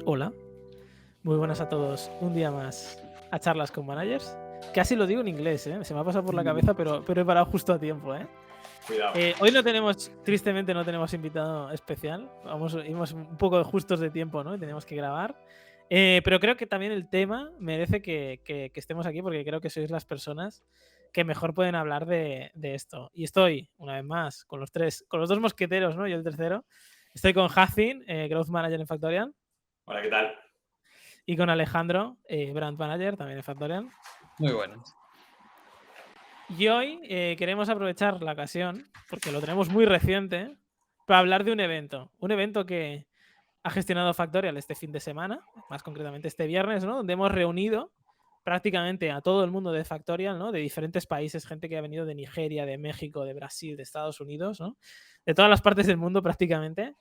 Hola, muy buenas a todos. Un día más a charlas con managers. Casi lo digo en inglés, ¿eh? Se me ha pasado por la cabeza, pero he parado justo a tiempo, ¿eh? Cuidado. Hoy no tenemos, tristemente no tenemos invitado especial. Íbamos un poco justos de tiempo, ¿no? Y teníamos que grabar. Pero creo que también el tema merece que estemos aquí porque creo que sois las personas que mejor pueden hablar de esto. Y estoy, una vez más, con los dos mosqueteros, ¿no? Yo el tercero. Estoy con Hacin, Growth Manager en Factorial. Hola, ¿qué tal? Y con Alejandro, Brand Manager, también en Factorial. Muy buenas. Y hoy queremos aprovechar la ocasión, porque lo tenemos muy reciente, para hablar de un evento. Un evento que ha gestionado Factorial este fin de semana, más concretamente este viernes, ¿no? Donde hemos reunido prácticamente a todo el mundo de Factorial, ¿no? De diferentes países, gente que ha venido de Nigeria, de México, de Brasil, de Estados Unidos, ¿no? De todas las partes del mundo prácticamente,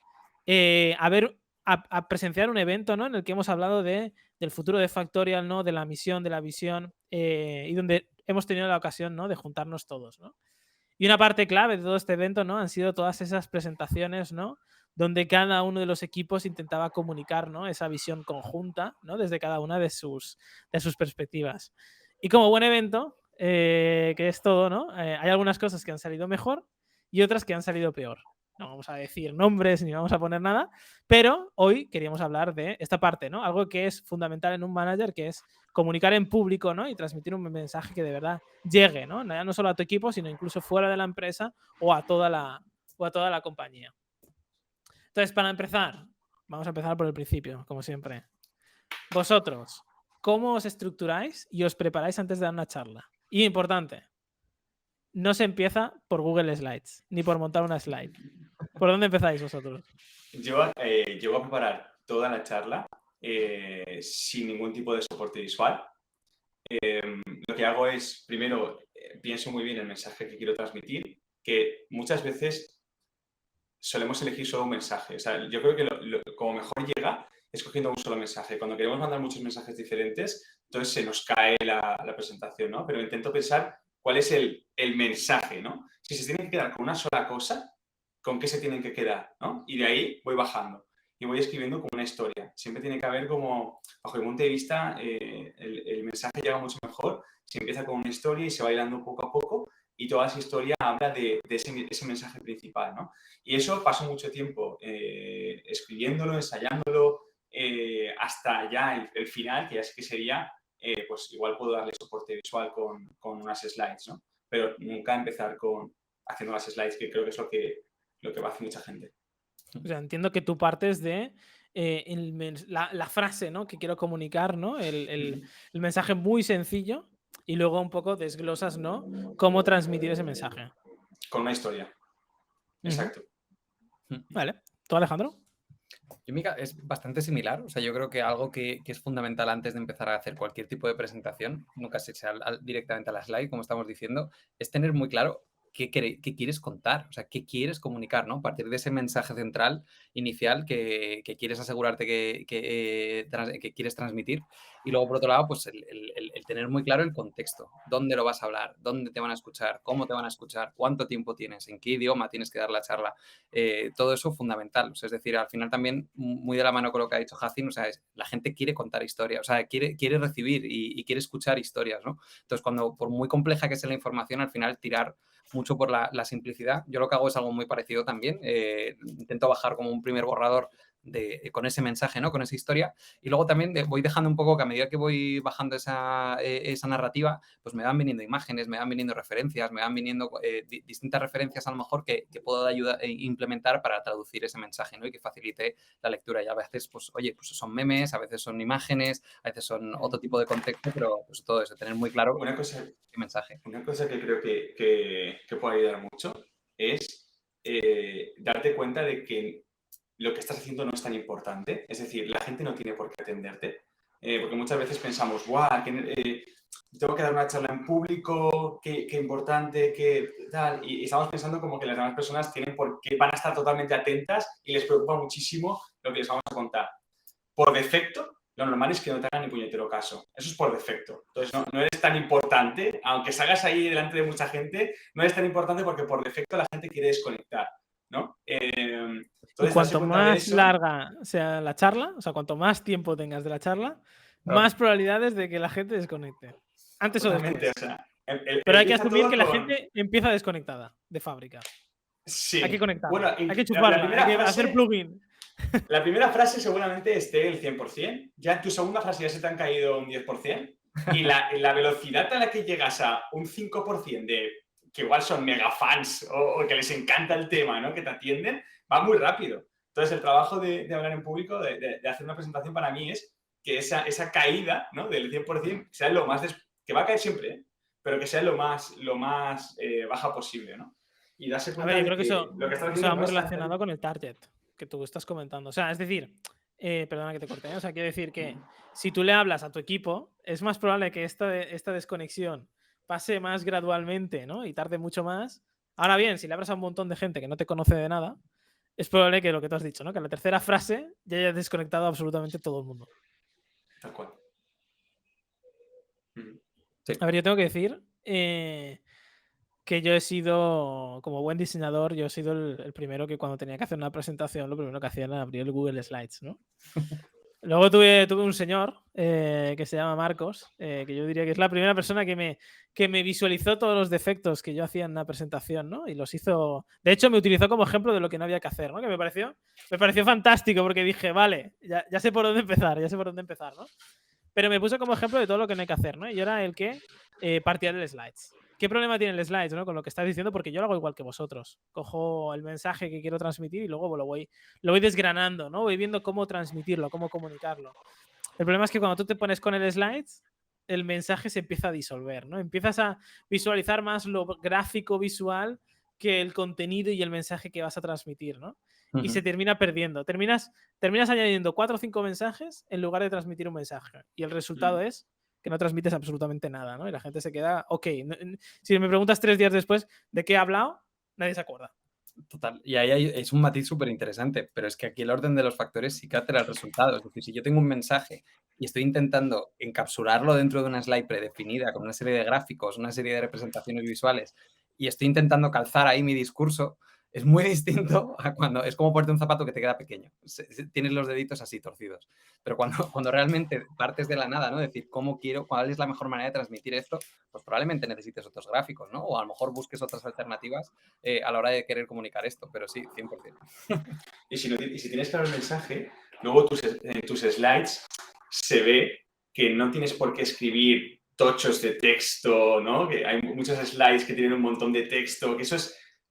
a presenciar un evento, ¿no? En el que hemos hablado del futuro de Factorial, ¿no? De la misión, de la visión, y donde hemos tenido la ocasión, ¿no? De juntarnos todos, ¿no? Y una parte clave de todo este evento, ¿no? Han sido todas esas presentaciones, ¿no? Donde cada uno de los equipos intentaba comunicar, ¿no? Esa visión conjunta, ¿no? Desde cada una de sus perspectivas. Y como buen evento, que es todo, ¿no? Hay algunas cosas que han salido mejor y otras que han salido peor. No vamos a decir nombres ni vamos a poner nada, pero hoy queríamos hablar de esta parte, ¿no? Algo que es fundamental en un manager, que es comunicar en público, ¿no? Y transmitir un mensaje que de verdad llegue, ¿no? No solo a tu equipo, sino incluso fuera de la empresa o a toda la compañía. Entonces, para empezar, vamos a empezar por el principio, como siempre. Vosotros, ¿cómo os estructuráis y os preparáis antes de dar una charla? Y importante, no se empieza por Google Slides, ni por montar una slide. ¿Por dónde empezáis vosotros? Yo llego a preparar toda la charla sin ningún tipo de soporte visual. Lo que hago es, primero, pienso muy bien el mensaje que quiero transmitir, que muchas veces solemos elegir solo un mensaje. O sea, yo creo que como mejor llega es cogiendo un solo mensaje. Cuando queremos mandar muchos mensajes diferentes, entonces se nos cae la presentación, ¿no? Pero intento pensar cuál es el mensaje, ¿no? Si se tienen que quedar con una sola cosa, ¿con qué se tienen que quedar, ¿no? Y de ahí voy bajando y voy escribiendo como una historia. Siempre tiene que haber como, bajo mi punto de vista, el mensaje llega mucho mejor si empieza con una historia y se va hilando poco a poco y toda esa historia habla de ese mensaje principal, ¿no? Y eso paso mucho tiempo escribiéndolo, ensayándolo, hasta ya el final, que ya sé que sería, pues igual puedo darle soporte visual con unas slides, ¿no? Pero nunca empezar haciendo las slides, que creo que es lo que va a hacer mucha gente. O sea, entiendo que tú partes de la frase, ¿no? Que quiero comunicar, ¿no? El mensaje muy sencillo y luego un poco desglosas, ¿no? Cómo transmitir ese mensaje. Con una historia. Exacto. Vale. ¿Tú, Alejandro? Yo, Mica, es bastante similar. O sea, yo creo que algo que es fundamental antes de empezar a hacer cualquier tipo de presentación, nunca se sea directamente a la slide, como estamos diciendo, es tener muy claro qué quieres contar, o sea, qué quieres comunicar, ¿no? A partir de ese mensaje central, inicial, que quieres asegurarte que quieres transmitir. Y luego, por otro lado, pues el tener muy claro el contexto. ¿Dónde lo vas a hablar? ¿Dónde te van a escuchar? ¿Cómo te van a escuchar? ¿Cuánto tiempo tienes? ¿En qué idioma tienes que dar la charla? Todo eso fundamental. O sea, es decir, al final también muy de la mano con lo que ha dicho Hacin, o sea, la gente quiere contar historias, o sea, quiere recibir y quiere escuchar historias, ¿no? Entonces, por muy compleja que sea la información, al final tirar mucho por la simplicidad. Yo lo que hago es algo muy parecido también. Intento bajar como un primer borrador con ese mensaje, ¿no? Con esa historia. Y luego también voy dejando un poco que a medida que voy bajando esa narrativa, pues me van viniendo imágenes, me van viniendo referencias, me van viniendo distintas referencias a lo mejor que puedo implementar para traducir ese mensaje, ¿no? Y que facilite la lectura. Y a veces, pues, oye, pues son memes, a veces son imágenes, a veces son otro tipo de contexto, pero pues todo eso, tener muy claro el mensaje. Una cosa que creo que puede ayudar mucho es darte cuenta de que lo que estás haciendo no es tan importante. Es decir, la gente no tiene por qué atenderte. Porque muchas veces pensamos, ¡guau! Tengo que dar una charla en público, qué importante, qué tal. Y estamos pensando como que las demás personas van a estar totalmente atentas y les preocupa muchísimo lo que les vamos a contar. Por defecto, lo normal es que no te hagan ni puñetero caso. Eso es por defecto. Entonces, no eres tan importante, aunque salgas ahí delante de mucha gente, no eres tan importante porque por defecto la gente quiere desconectar, ¿no? Y Entonces, darse cuanto cuenta de más eso, larga sea la charla, o sea, cuanto más tiempo tengas de la charla, claro, más probabilidades de que la gente desconecte. Antes o totalmente, o después. sea, Pero hay que empieza asumir todo que la con... gente empieza desconectada de fábrica. Hay que Sí, bueno, conectarla, hay que la chufarla, hay primera que hacer frase... plugin. La primera frase seguramente esté el 100%, ya en tu segunda frase ya se te han caído un 10%, y la velocidad a la que llegas a un 5% de que igual son mega fans o que les encanta el tema, ¿no? Que te atienden, va muy rápido. Entonces, el trabajo de hablar en público, de hacer una presentación para mí es que esa caída, ¿no? Del 100% sea lo más... que va a caer siempre, ¿eh? Pero que sea lo más baja posible, ¿no? Y darse A cuenta ver, yo de creo que que lo que estás eso va haciendo no muy está... relacionado con el target que tú estás comentando. O sea, es decir, perdona que te corte, ¿eh? O sea, quiero decir que si tú le hablas a tu equipo, es más probable que esta desconexión pase más gradualmente, ¿no? Y tarde mucho más. Ahora bien, si le hablas a un montón de gente que no te conoce de nada, es probable que lo que tú has dicho, ¿no? Que en la tercera frase ya hayas desconectado absolutamente todo el mundo. Tal cual. Mm. A ver, yo tengo que decir que yo he sido, como buen diseñador, yo he sido el primero que cuando tenía que hacer una presentación, lo primero que hacía era abrir el Google Slides, ¿no? Luego tuve un señor que se llama Marcos, que yo diría que es la primera persona que me visualizó todos los defectos que yo hacía en una presentación, ¿no? Y los hizo... De hecho, me utilizó como ejemplo de lo que no había que hacer, ¿no? Que me pareció fantástico porque dije, vale, ya sé por dónde empezar, ¿no? Pero me puso como ejemplo de todo lo que no hay que hacer, ¿no? Y yo era el que partía del slides. ¿Qué problema tiene el slides, ¿no? Con lo que estás diciendo? Porque yo lo hago igual que vosotros. Cojo el mensaje que quiero transmitir y luego lo voy desgranando, ¿no? Voy viendo cómo transmitirlo, cómo comunicarlo. El problema es que cuando tú te pones con el slides, el mensaje se empieza a disolver, ¿no? Empiezas a visualizar más lo gráfico, visual, que el contenido y el mensaje que vas a transmitir, ¿no? Y se termina perdiendo. Terminas añadiendo 4 o 5 mensajes en lugar de transmitir un mensaje. Y el resultado es que no transmites absolutamente nada, ¿no? Y la gente se queda, ok. Si me preguntas 3 días después de qué he hablado, nadie se acuerda. Total. Y ahí es un matiz súper interesante, pero es que aquí el orden de los factores sí que altera el resultado. Es decir, si yo tengo un mensaje y estoy intentando encapsularlo dentro de una slide predefinida con una serie de gráficos, una serie de representaciones visuales, y estoy intentando calzar ahí mi discurso, es muy distinto a cuando es como ponerte un zapato que te queda pequeño. Tienes los deditos así torcidos. Pero cuando realmente partes de la nada, ¿no? Decir, cuál es la mejor manera de transmitir esto, pues probablemente necesites otros gráficos, ¿no? O a lo mejor busques otras alternativas a la hora de querer comunicar esto, pero sí, 100%. Y si tienes claro el mensaje, luego en tus slides se ve que no tienes por qué escribir tochos de texto, ¿no? Que hay muchos slides que tienen un montón de texto, que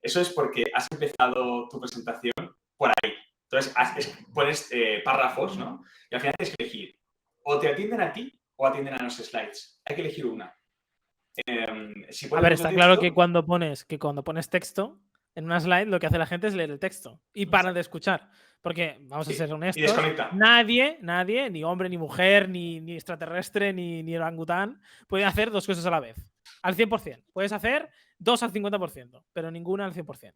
eso es porque has empezado tu presentación por ahí. Entonces, pones párrafos, ¿no? Y al final tienes que elegir. O te atienden a ti o atienden a los slides. Hay que elegir una. Si A pones ver, mucho está texto, claro que cuando pones texto en una slide, lo que hace la gente es leer el texto y paran de escuchar. Porque, vamos a ser y honestos, desconecta. nadie, ni hombre, ni mujer, ni extraterrestre, ni orangután, puede hacer 2 cosas a la vez. Al 100%. Puedes hacer 2 al 50%, pero ninguna al 100%.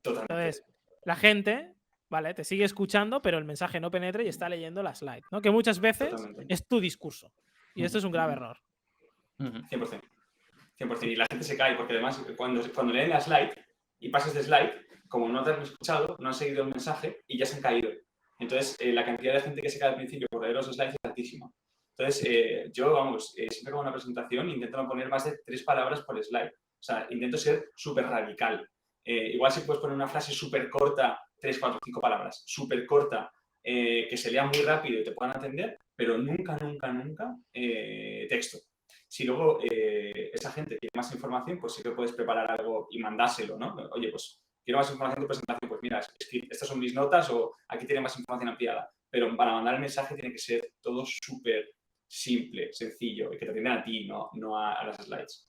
Totalmente. Entonces, la gente, vale, te sigue escuchando, pero el mensaje no penetra y está leyendo la slide, ¿no? Que muchas veces Totalmente. es tu discurso. Y esto es un grave error. 100%. 100%. Y la gente se cae porque además cuando leen la slide y pasas de slide, como no te han escuchado, no han seguido el mensaje y ya se han caído. Entonces, la cantidad de gente que se cae al principio por leer los slides es altísima. Entonces, yo, siempre como una presentación intento no poner más de 3 palabras por slide. O sea, intento ser súper radical. Igual si puedes poner una frase súper corta, 3, 4, 5 palabras, súper corta, que se lea muy rápido y te puedan atender, pero nunca, nunca, nunca texto. Si luego esa gente quiere más información, pues sí que puedes preparar algo y mandárselo, ¿no? Oye, pues quiero más información de presentación, pues mira, estas son mis notas o aquí tiene más información ampliada. Pero para mandar el mensaje tiene que ser todo súper simple, sencillo y que te atiendan a ti, no a las slides.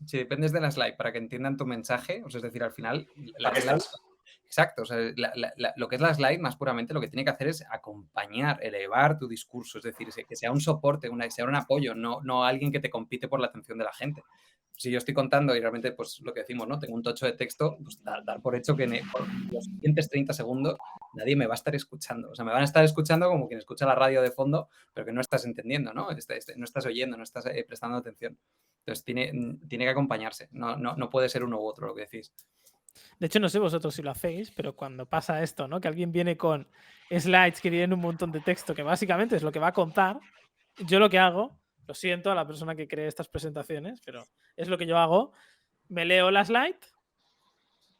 Si dependes de la slide para que entiendan tu mensaje, o sea, es decir, al final, ¿Para qué estás? Exacto, o sea, lo que es la slide, más puramente, lo que tiene que hacer es acompañar, elevar tu discurso, es decir, que sea un soporte, que sea un apoyo, no alguien que te compite por la atención de la gente. Si yo estoy contando y realmente, pues lo que decimos, ¿no? Tengo un tocho de texto, pues dar por hecho que por los siguientes 30 segundos nadie me va a estar escuchando. O sea, me van a estar escuchando como quien escucha la radio de fondo, pero que no estás entendiendo, ¿no? No estás oyendo, no estás prestando atención. Entonces, tiene que acompañarse. No puede ser uno u otro, lo que decís. De hecho, no sé vosotros si lo hacéis, pero cuando pasa esto, ¿no? Que alguien viene con slides que tienen un montón de texto, que básicamente es lo que va a contar, yo lo que hago, lo siento a la persona que cree estas presentaciones, pero es lo que yo hago, me leo la slide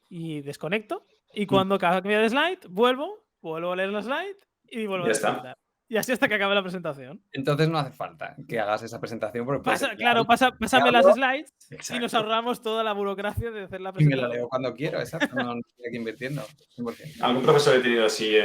y desconecto, y cuando cambio de slide, vuelvo a leer la slide y vuelvo a Ya está. desconectar. Y así hasta que acabe la presentación. Entonces no hace falta que hagas esa presentación porque puedes decir, Claro, pásame las slides y nos Exacto. ahorramos toda la burocracia de hacer la y me la presentación. leo cuando quiero, exacto. No estoy aquí invirtiendo. 100%. Algún profesor he tenido así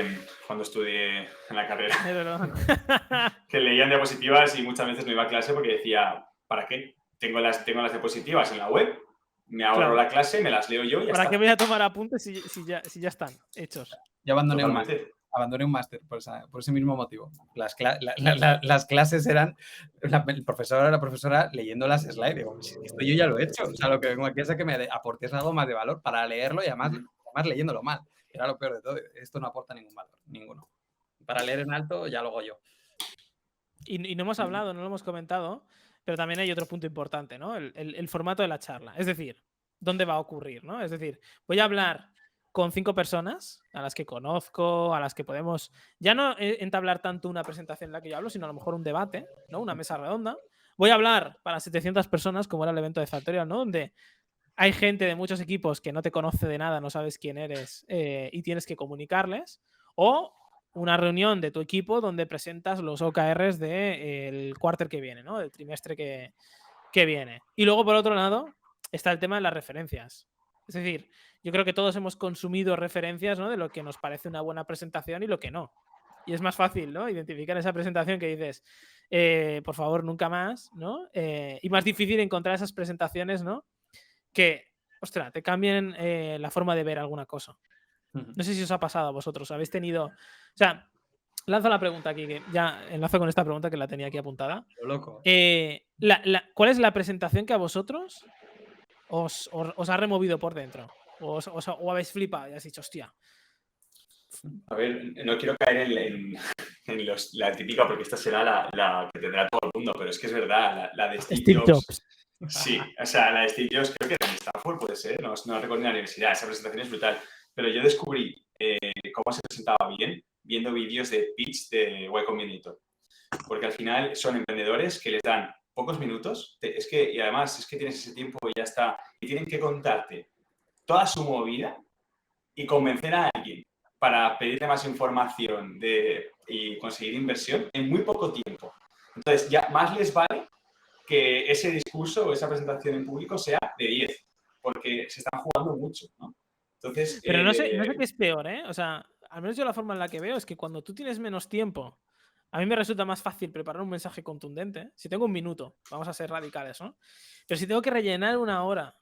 cuando estudié en la carrera, Es verdad. que leían diapositivas y muchas veces no iba a clase porque decía, ¿para qué? Tengo las diapositivas en la web, me ahorro Claro. la clase, me las leo yo y ya ¿Para está. qué voy a tomar apuntes si ya están hechos? Yo abandoné un Totalmente. máster. Abandoné un máster por ese mismo motivo. Las clases eran el profesor o la profesora leyendo las slides. Digo, si esto yo ya lo he hecho. O sea, lo que vengo aquí es a que me aportes algo más de valor para leerlo y además leyéndolo mal. Era lo peor de todo. Esto no aporta ningún valor, ninguno. Para leer en alto ya lo hago yo. Y no hemos hablado, no lo hemos comentado, pero también hay otro punto importante, ¿no? El formato de la charla. Es decir, ¿dónde va a ocurrir, ¿no? Es decir, voy a hablar con 5 personas a las que conozco, a las que podemos ya no entablar tanto una presentación en la que yo hablo, sino a lo mejor un debate, ¿no? Una mesa redonda. Voy a hablar para 700 personas, como era el evento de Factorial, ¿no? Donde hay gente de muchos equipos que no te conoce de nada, no sabes quién eres y tienes que comunicarles. O una reunión de tu equipo donde presentas los OKRs del quarter que viene, ¿no? Del trimestre que viene. Y luego, por otro lado, está el tema de las referencias. Es decir, yo creo que todos hemos consumido referencias, ¿no? De lo que nos parece una buena presentación y lo que no. Y es más fácil, ¿no? Identificar esa presentación que dices, por favor, nunca más, ¿no? Y más difícil encontrar esas presentaciones, ¿no? Que, ostras, te cambien la forma de ver alguna cosa. No sé si os ha pasado a vosotros. ¿Habéis tenido...? O sea, lanzo la pregunta aquí, que ya enlazo con esta pregunta que la tenía aquí apuntada. Lo loco. ¿Cuál es la presentación que a vosotros os ha removido por dentro? ¿O habéis flipado y has dicho, hostia? A ver, no quiero caer en la típica, porque esta será la que tendrá todo el mundo, pero es que es verdad, la de Steve Jobs. Sí, o sea, la de Steve Jobs creo que era en Stanford, puede ser, no recuerdo en la universidad, esa presentación es brutal. Pero yo descubrí cómo se presentaba bien viendo vídeos de pitch de Y Combinator. Porque al final son emprendedores que les dan pocos minutos, y además es que tienes ese tiempo y ya está, y tienen que contarte toda su movida y convencer a alguien para pedirle más información y conseguir inversión en muy poco tiempo. Entonces, ya más les vale que ese discurso o esa presentación en público sea de 10, porque se están jugando mucho, ¿no? Entonces, pero no sé qué es peor, ¿eh? O sea, al menos yo la forma en la que veo es que cuando tú tienes menos tiempo, a mí me resulta más fácil preparar un mensaje contundente. Si tengo un minuto, vamos a ser radicales, ¿no? Pero si tengo que rellenar una hora,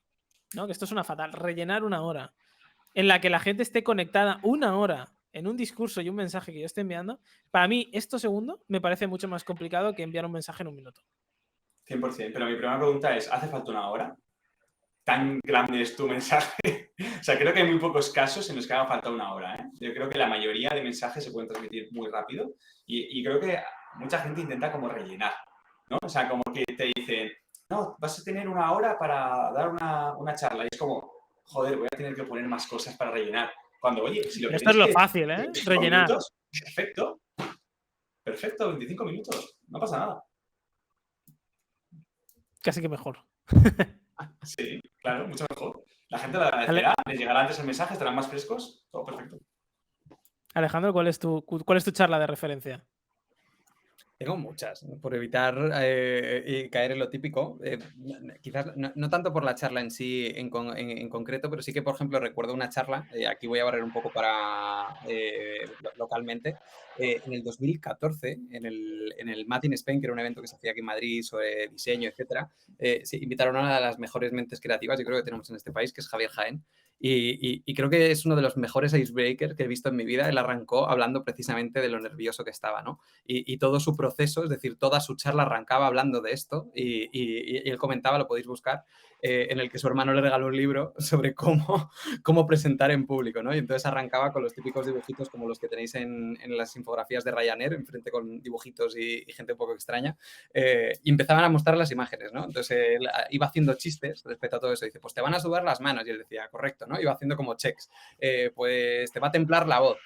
¿no? Que esto suena fatal, rellenar una hora en la que la gente esté conectada una hora en un discurso y un mensaje que yo esté enviando, para mí esto segundo me parece mucho más complicado que enviar un mensaje en un minuto. 100%, pero mi primera pregunta es, ¿hace falta una hora? ¿Tan grande es tu mensaje? O sea, creo que hay muy pocos casos en los que haga falta una hora, ¿eh? Yo creo que la mayoría de mensajes se pueden transmitir muy rápido y creo que mucha gente intenta como rellenar, ¿no? O sea, como que te dicen, no, vas a tener una hora para dar una charla y es como, joder, voy a tener que poner más cosas para rellenar. Cuando, oye, si lo Pero que esto es lo tienes fácil, ¿eh? Rellenar. Minutos, perfecto, 25 minutos, no pasa nada. Casi que mejor. Sí, claro, mucho mejor. La gente lo agradecerá, les llegará antes el mensaje, estarán más frescos, todo perfecto. Alejandro, ¿cuál es tu charla de referencia? Tengo muchas, por evitar caer en lo típico. Quizás no tanto por la charla en sí en concreto, pero sí que, por ejemplo, recuerdo una charla, aquí voy a barrer un poco para localmente, en el 2014, en el Mad in Spain, que era un evento que se hacía aquí en Madrid sobre diseño, etcétera, se invitaron a una de las mejores mentes creativas, yo creo que tenemos en este país, que es Javier Jaén. Y creo que es uno de los mejores icebreakers que he visto en mi vida. Él arrancó hablando precisamente de lo nervioso que estaba, ¿no? Y todo su proceso, es decir, toda su charla arrancaba hablando de esto y él comentaba, lo podéis buscar, en el que su hermano le regaló un libro sobre cómo presentar en público, ¿no? Y entonces arrancaba con los típicos dibujitos como los que tenéis en las infografías de Ryanair, enfrente con dibujitos y gente un poco extraña, y empezaban a mostrar las imágenes, ¿no? Entonces él iba haciendo chistes respecto a todo eso. Dice, pues te van a sudar las manos. Y él decía, correcto. esto, ¿no? Iba haciendo como checks. Pues te va a templar la voz,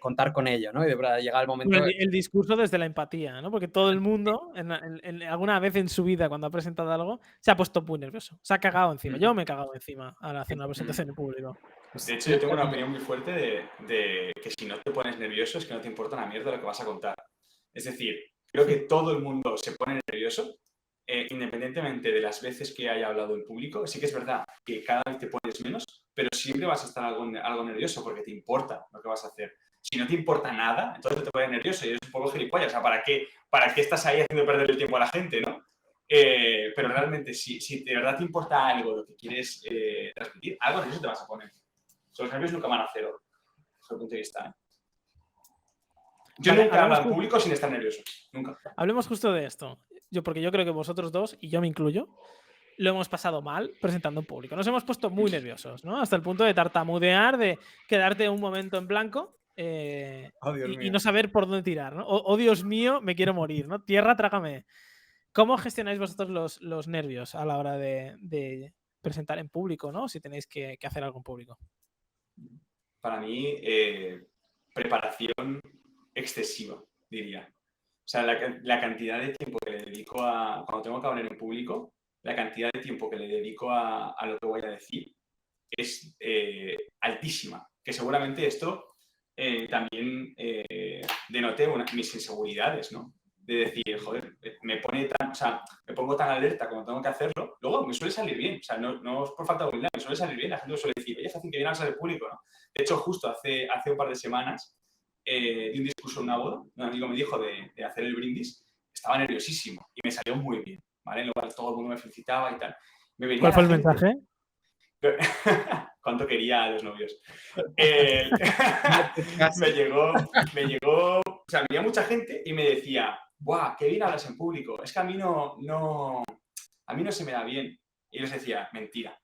contar con ello, ¿no? Y para llegar al momento... Bueno, el discurso desde la empatía, ¿no? Porque todo el mundo, alguna vez en su vida, cuando ha presentado algo, se ha puesto muy nervioso. Se ha cagado encima. Yo me he cagado encima al hacer una presentación en público. De hecho, yo tengo una opinión muy fuerte de que si no te pones nervioso es que no te importa una mierda lo que vas a contar. Es decir, creo que todo el mundo se pone nervioso, independientemente de las veces que haya hablado en público. Sí que es verdad que cada vez te pones menos, pero siempre vas a estar algo nervioso porque te importa lo que vas a hacer. Si no te importa nada, entonces te pones nervioso y eres un poco gilipollas. O sea, ¿para qué estás ahí haciendo perder el tiempo a la gente, no? Pero realmente, si de verdad te importa algo, lo que quieres transmitir, algo nervioso te vas a poner. Los nervios nunca van a cero, desde el punto de vista. Yo nunca he hablado en público sin estar nervioso. Nunca. Hablemos justo de esto. Porque yo creo que vosotros dos, y yo me incluyo, lo hemos pasado mal presentando en público. Nos hemos puesto muy nerviosos, ¿no? Hasta el punto de tartamudear, de quedarte un momento en blanco y no saber por dónde tirar, ¿no? Oh, Dios mío, me quiero morir, ¿no? Tierra, trágame. ¿Cómo gestionáis vosotros los nervios a la hora de presentar en público, ¿no? Si tenéis que hacer algo en público. Para mí, preparación excesiva, diría. O sea, la cantidad de tiempo que le dedico cuando tengo que hablar en público, la cantidad de tiempo que le dedico a lo que voy a decir es altísima. Que seguramente esto también denote mis inseguridades, ¿no? De decir, joder, me pongo tan alerta como tengo que hacerlo. Luego me suele salir bien, o sea, no es por falta de habilidad, me suele salir bien. La gente me suele decir, oye, Facín, que bien hablas al público, ¿no? De hecho, justo hace un par de semanas di un discurso en una boda, un amigo me dijo de hacer el brindis, estaba nerviosísimo y me salió muy bien, ¿vale? En lo cual todo el mundo me felicitaba y tal. ¿Cuál fue el mensaje? ¿Cuánto quería a los novios? me llegó, o sea, venía mucha gente y me decía, ¡buah, qué bien hablas en público! Es que a mí no se me da bien. Y les decía, mentira.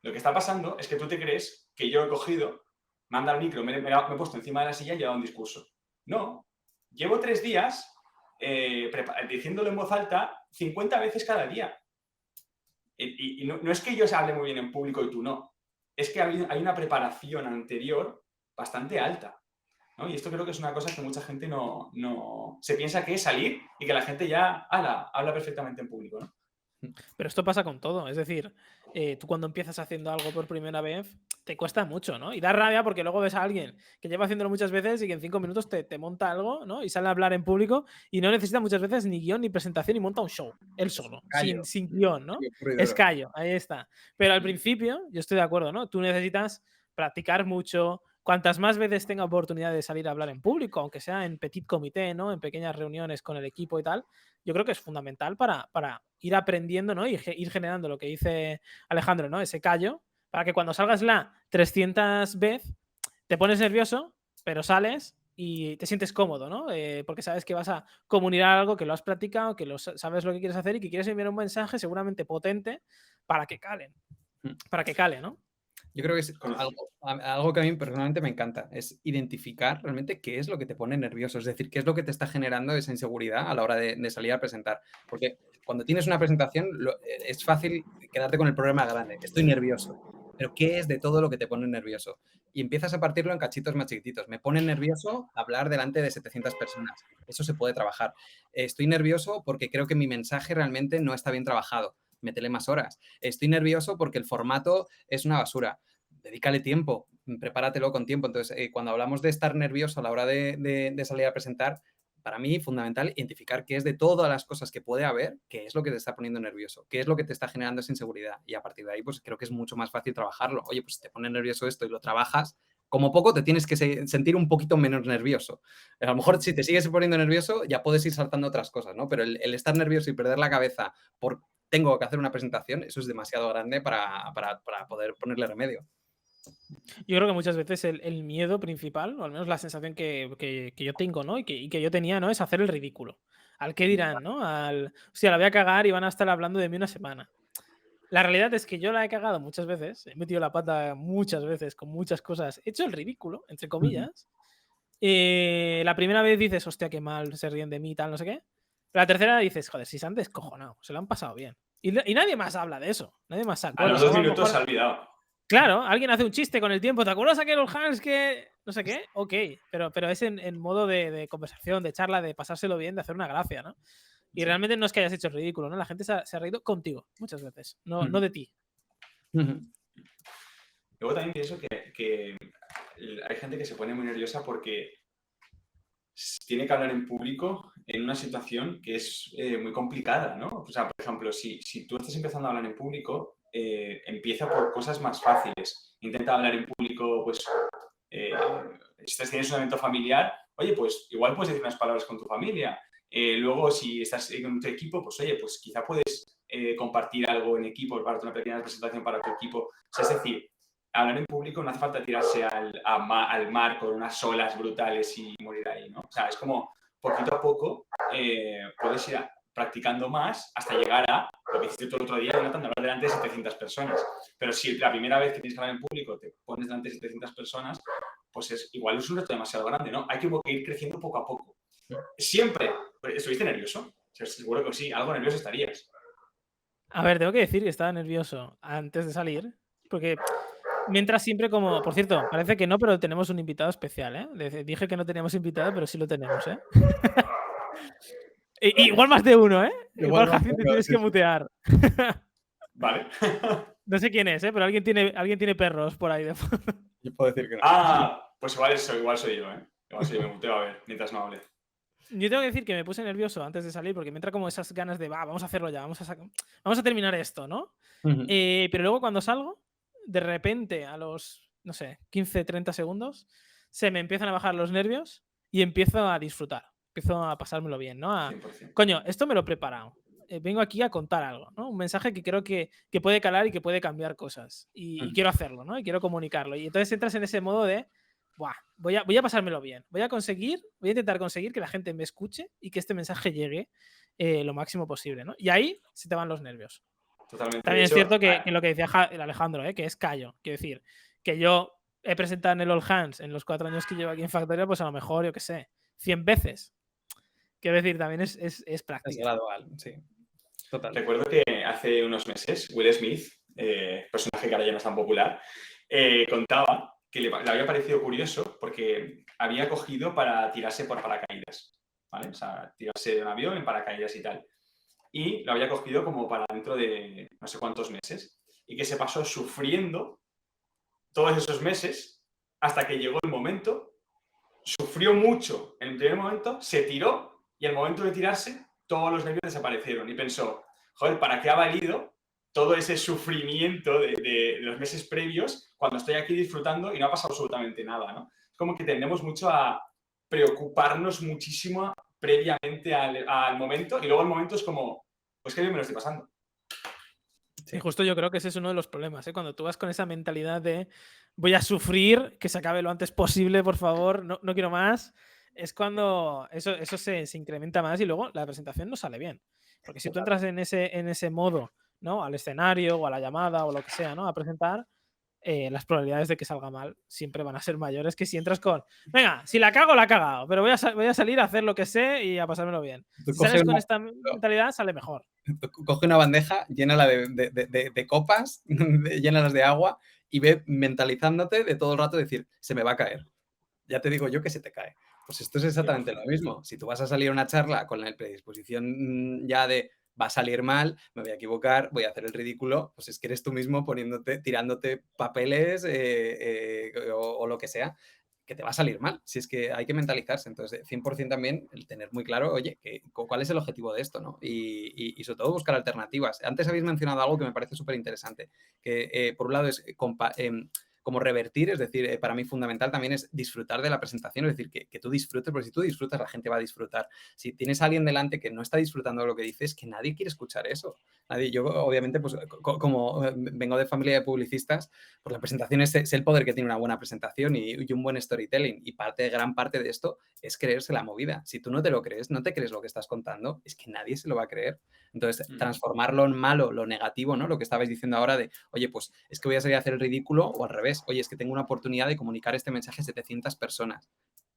Lo que está pasando es que tú te crees que yo he cogido, me han dado el micro, me he puesto encima de la silla y he dado un discurso. No, llevo 3 días diciéndolo en voz alta 50 veces cada día. Y no es que yo se hable muy bien en público y tú no. Es que hay una preparación anterior bastante alta, ¿no? Y esto creo que es una cosa que mucha gente no se piensa que es salir y que la gente ya habla perfectamente en público, ¿no? Pero esto pasa con todo. Es decir, tú cuando empiezas haciendo algo por primera vez, te cuesta mucho, ¿no? Y da rabia porque luego ves a alguien que lleva haciéndolo muchas veces y que en 5 minutos te monta algo, ¿no? Y sale a hablar en público y no necesita muchas veces ni guión ni presentación y monta un show, él solo, sin guión, ¿no? Es callo, ahí está. Pero al principio, yo estoy de acuerdo, ¿no? Tú necesitas practicar mucho. Cuantas más veces tenga oportunidad de salir a hablar en público, aunque sea en petit comité, ¿no? En pequeñas reuniones con el equipo y tal, yo creo que es fundamental para ir aprendiendo, ¿no? Y ir generando lo que dice Alejandro, ¿no? Ese callo, para que cuando salgas la 300 veces te pones nervioso, pero sales y te sientes cómodo, ¿no? Porque sabes que vas a comunicar algo, que lo has practicado, que sabes lo que quieres hacer y que quieres enviar un mensaje seguramente potente para que calen. Para que cale, ¿no? Yo creo que es algo que a mí personalmente me encanta, es identificar realmente qué es lo que te pone nervioso, es decir, qué es lo que te está generando esa inseguridad a la hora de salir a presentar. Porque cuando tienes una presentación es fácil quedarte con el problema grande, estoy nervioso, pero ¿qué es de todo lo que te pone nervioso? Y empiezas a partirlo en cachitos más chiquititos. Me pone nervioso hablar delante de 700 personas, eso se puede trabajar. Estoy nervioso porque creo que mi mensaje realmente no está bien trabajado. Métele más horas. Estoy nervioso porque el formato es una basura. Dedícale tiempo, prepáratelo con tiempo. Entonces, cuando hablamos de estar nervioso a la hora de salir a presentar, para mí fundamental identificar qué es de todas las cosas que puede haber, qué es lo que te está poniendo nervioso, qué es lo que te está generando esa inseguridad. Y a partir de ahí, pues creo que es mucho más fácil trabajarlo. Oye, pues si te pone nervioso esto y lo trabajas, como poco te tienes que sentir un poquito menos nervioso. A lo mejor si te sigues poniendo nervioso ya puedes ir saltando otras cosas, ¿no? Pero el estar nervioso y perder la cabeza por tengo que hacer una presentación, eso es demasiado grande para poder ponerle remedio. Yo creo que muchas veces el miedo principal, o al menos la sensación que yo tengo, ¿no? Y que yo tenía, ¿no? Es hacer el ridículo. ¿Al qué dirán, no? Hostia, la voy a cagar y van a estar hablando de mí una semana. La realidad es que yo la he cagado muchas veces, he metido la pata muchas veces con muchas cosas, he hecho el ridículo, entre comillas. La primera vez dices, hostia, qué mal, se ríen de mí y tal, no sé qué. Pero la tercera dices, joder, si se han descojonado, se lo han pasado bien. Y nadie más habla de eso, nadie más se acuerda. A los 2 minutos se ha olvidado. Claro, alguien hace un chiste con el tiempo. ¿Te acuerdas aquel All Hands que no sé qué? Ok, pero es en modo de conversación, de charla, de pasárselo bien, de hacer una gracia, ¿no? Y Sí. realmente no es que hayas hecho el ridículo, ¿no? La gente se ha reído contigo muchas veces, no Ujú. de ti. Ujú. Luego también pienso que hay gente que se pone muy nerviosa porque tiene que hablar en público en una situación que es muy complicada, ¿no? O sea, por ejemplo, si tú estás empezando a hablar en público, empieza por cosas más fáciles. Intenta hablar en público, pues, eh, si tienes un evento familiar, oye, pues igual puedes decir unas palabras con tu familia. Luego, si estás en tu equipo, pues oye, pues quizá puedes compartir algo en equipo, para una pequeña presentación para tu equipo. O sea, es decir, hablar en público no hace falta tirarse al mar con unas olas brutales y morir ahí, ¿no? O sea, es como poquito a poco puedes ir practicando más hasta llegar a lo que hiciste tú el otro día, Jonathan, de hablar delante de 700 personas. Pero si la primera vez que tienes que hablar en público te pones delante de 700 personas, pues igual es un reto demasiado grande, ¿no? Hay que ir creciendo poco a poco. Siempre. ¿Estuviste nervioso? Seguro que sí, algo nervioso estarías. A ver, tengo que decir que estaba nervioso antes de salir, porque mientras siempre como... Por cierto, parece que no, pero tenemos un invitado especial, ¿eh? Dije que no teníamos invitado, pero sí lo tenemos, ¿eh? Igual más de uno, ¿eh? Igual, Jacín, te tienes que mutear. Vale. No sé quién es, ¿eh? Pero alguien tiene perros por ahí de fondo. Yo puedo decir que no. Pues igual soy yo, ¿eh? Igual soy yo, me muteo a ver, mientras no hable. Yo tengo que decir que me puse nervioso antes de salir porque me entra como esas ganas de, vamos a hacerlo ya, vamos a terminar esto, ¿no? Ujú. Pero luego cuando salgo, de repente a los, no sé, 15, 30 segundos, se me empiezan a bajar los nervios y empiezo a disfrutar. Empiezo a pasármelo bien, ¿no? 100%. Coño, esto me lo he preparado. Vengo aquí a contar algo, ¿no? Un mensaje que creo que puede calar y que puede cambiar cosas. Y quiero hacerlo, ¿no? Y quiero comunicarlo. Y entonces entras en ese modo de, buah, voy a pasármelo bien. Voy a intentar conseguir que la gente me escuche y que este mensaje llegue lo máximo posible, ¿no? Y ahí se te van los nervios. Totalmente. También De es hecho, cierto que lo que decía el Alejandro, que es callo. Quiero decir, que yo he presentado en el All Hands en los 4 años que llevo aquí en Factorial, pues a lo mejor, yo qué sé, 100 veces. Quiero decir, también es Es práctica. gradual, sí. Total. recuerdo que hace unos meses Will Smith, personaje que ahora ya no es tan popular, contaba que le había parecido curioso porque había cogido para tirarse por paracaídas, ¿vale? O sea, tirarse de un avión en paracaídas y tal. Y lo había cogido como para dentro de no sé cuántos meses. Y que se pasó sufriendo todos esos meses hasta que llegó el momento, sufrió mucho en el primer momento, se tiró y al momento de tirarse todos los nervios desaparecieron y pensó, joder, ¿para qué ha valido todo ese sufrimiento de los meses previos cuando estoy aquí disfrutando y no ha pasado absolutamente nada, ¿no? Es como que tendemos mucho a preocuparnos muchísimo previamente al momento y luego el momento es como, pues qué bien me lo estoy pasando. Sí, justo yo creo que ese es uno de los problemas, ¿eh? Cuando tú vas con esa mentalidad de voy a sufrir, que se acabe lo antes posible, por favor, no quiero más, es cuando eso se incrementa más y luego la presentación no sale bien. Porque si tú entras en ese modo, ¿no? Al escenario o a la llamada o lo que sea, ¿no? A presentar, las probabilidades de que salga mal siempre van a ser mayores que si entras con, venga, si la cago, la he cagado, pero voy a salir a hacer lo que sé y a pasármelo bien. Tú Si coge sales con una, esta mentalidad, sale mejor. coge una bandeja, llénala de copas, llénalas de agua y ve mentalizándote de todo el rato decir, se me va a caer. Ya te digo yo que se te cae. Pues esto es exactamente lo mismo. Si tú vas a salir a una charla con la predisposición ya de va a salir mal, me voy a equivocar, voy a hacer el ridículo, pues es que eres tú mismo tirándote papeles o lo que sea, que te va a salir mal. Si es que hay que mentalizarse. Entonces, 100% también el tener muy claro, oye, cuál es el objetivo de esto, ¿no? Y sobre todo buscar alternativas. Antes habéis mencionado algo que me parece súper interesante, que por un lado es como revertir, es decir, para mí fundamental también es disfrutar de la presentación, es decir, que tú disfrutes, porque si tú disfrutas, la gente va a disfrutar. Si tienes a alguien delante que no está disfrutando de lo que dices, que nadie quiere escuchar eso. Yo, obviamente, pues como vengo de familia de publicistas, pues la presentación es el poder que tiene una buena presentación y un buen storytelling. Y gran parte de esto es creerse la movida. Si tú no te lo crees, no te crees lo que estás contando, es que nadie se lo va a creer. Entonces, transformarlo en malo, lo negativo, ¿no? Lo que estabais diciendo ahora de, oye, pues es que voy a salir a hacer el ridículo, o al revés, oye, es que tengo una oportunidad de comunicar este mensaje a 700 personas.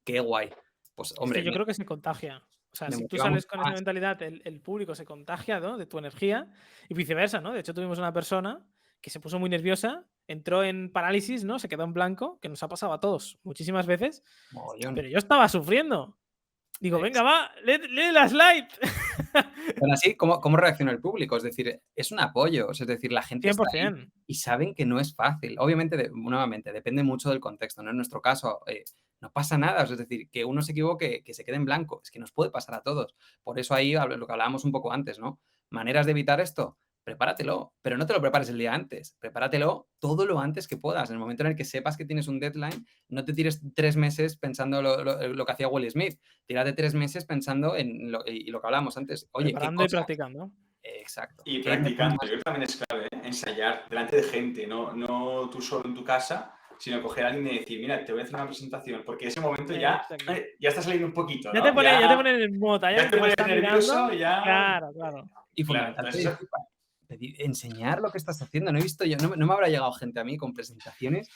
¡Qué guay! Pues, hombre, Es que yo creo que se contagia. O sea, me si tú motiva sales mucho con esa más. mentalidad, el público se contagia, ¿no? De tu energía y viceversa, ¿no? De hecho, tuvimos una persona que se puso muy nerviosa, entró en parálisis, ¿no? Se quedó en blanco, que nos ha pasado a todos muchísimas veces, Mogollón. pero yo estaba sufriendo. Digo, venga, Ex- va, lee la slide. Aún así, ¿cómo reacciona el público? Es decir, es un apoyo. Es decir, la gente está ahí 100%. y saben que no es fácil. Obviamente, nuevamente, depende mucho del contexto, ¿no? En nuestro caso, no pasa nada. Es decir, que uno se equivoque, que se quede en blanco. Es que nos puede pasar a todos. Por eso ahí lo que hablábamos un poco antes, ¿no? Maneras de evitar esto. Prepáratelo, pero no te lo prepares el día antes. Prepáratelo todo lo antes que puedas. En el momento en el que sepas que tienes un deadline, no te tires 3 meses pensando lo que hacía Will Smith. Tírate 3 meses pensando en lo que hablábamos antes. Oye, ¿qué Preparando y cosas? practicando. Exacto. Y ¿Qué practicando, más? yo creo que también es clave, ¿eh? Ensayar delante de gente, no tú solo en tu casa, sino coger a alguien y decir, mira, te voy a hacer una presentación, porque ese momento Exacto. ya está saliendo un poquito, Ya te ¿no? ponen en mota, ya ya te te me pones está nervioso, mirando. ya... Claro, claro. Y Claro, fundamental, entonces eso... enseñar lo que estás haciendo. No he visto yo, no me habrá llegado gente a mí con presentaciones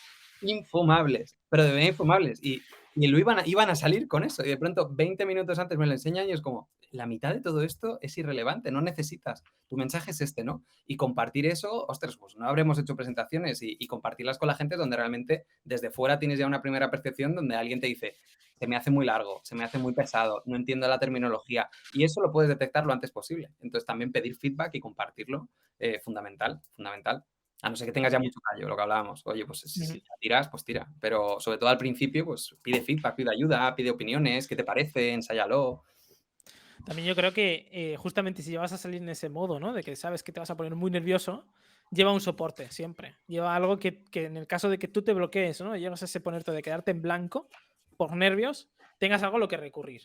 infumables, pero de verdad infumables. Y lo iban a salir con eso. Y de pronto, 20 minutos antes me lo enseñan y es como, la mitad de todo esto es irrelevante, no necesitas. Tu mensaje es este, ¿no? Y compartir eso, ostras, pues no habremos hecho presentaciones y compartirlas con la gente donde realmente desde fuera tienes ya una primera percepción donde alguien te dice, se me hace muy largo, se me hace muy pesado, no entiendo la terminología. Y eso lo puedes detectar lo antes posible. Entonces también pedir feedback y compartirlo, fundamental, fundamental. A no ser que tengas ya También, mucho callo, lo que hablábamos. Oye, pues si ujú. tiras, pues tira. Pero sobre todo al principio, pues pide feedback, pide ayuda, pide opiniones, ¿qué te parece? Ensáyalo. También yo creo que justamente si vas a salir en ese modo, ¿no? De que sabes que te vas a poner muy nervioso, lleva un soporte siempre. Lleva algo que en el caso de que tú te bloquees, ¿no? Llegas a ese ponerte de quedarte en blanco por nervios, tengas algo a lo que recurrir.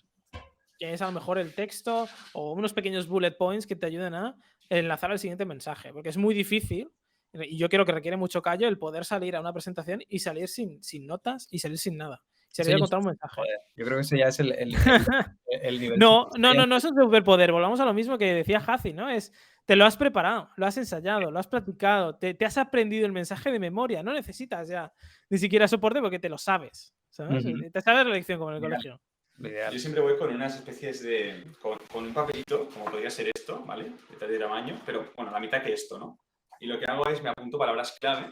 Que es a lo mejor el texto o unos pequeños bullet points que te ayuden a enlazar al siguiente mensaje. Porque es muy difícil, y yo creo que requiere mucho callo, el poder salir a una presentación y salir sin notas y salir sin nada. Eso Salir a ya contar un es mensaje. poder. Yo creo que eso ya es el nivel No, no, superior. no, no es un superpoder. Volvamos a lo mismo que decía Hazi, ¿no? Es, te lo has preparado, lo has ensayado, lo has practicado, te has aprendido el mensaje de memoria. No necesitas ya ni siquiera soporte porque te lo sabes, ¿sabes? Ujú. Te sabes la lección como en el Ideal, colegio. lo Yo ideal. siempre voy con unas especies de... con un papelito, como podría ser esto, ¿vale? De tal tamaño, pero bueno, la mitad que esto, ¿no? Y lo que hago es me apunto palabras clave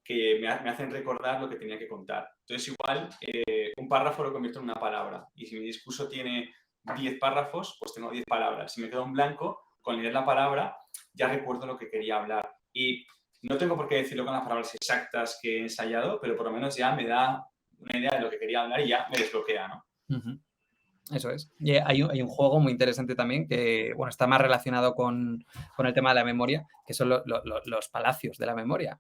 que me hacen recordar lo que tenía que contar. Entonces, igual, un párrafo lo convierto en una palabra. Y si mi discurso tiene 10 párrafos, pues tengo 10 palabras. Si me quedo en blanco, con leer la palabra, ya recuerdo lo que quería hablar. Y no tengo por qué decirlo con las palabras exactas que he ensayado, pero por lo menos ya me da una idea de lo que quería hablar y ya me desbloquea, ¿no? Ujú. Eso es. Y hay un juego muy interesante también que, bueno, está más relacionado con el tema de la memoria, que son los palacios de la memoria.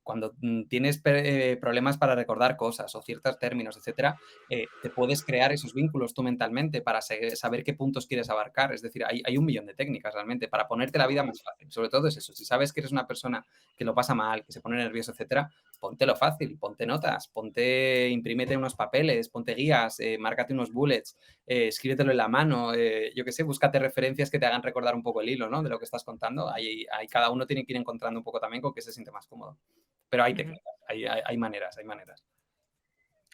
Cuando tienes problemas para recordar cosas o ciertos términos, etcétera, te puedes crear esos vínculos tú mentalmente para saber qué puntos quieres abarcar. Es decir, hay un millón de técnicas realmente para ponerte la vida más fácil. Sobre todo es eso. Si sabes que eres una persona que lo pasa mal, que se pone nervioso, etcétera, póntelo fácil, ponte notas, imprímete unos papeles, ponte guías, márcate unos bullets, escríbetelo en la mano, yo qué sé, búscate referencias que te hagan recordar un poco el hilo, ¿no? De lo que estás contando. Ahí cada uno tiene que ir encontrando un poco también con qué se siente más cómodo. Pero hay técnicas, hay maneras, hay maneras.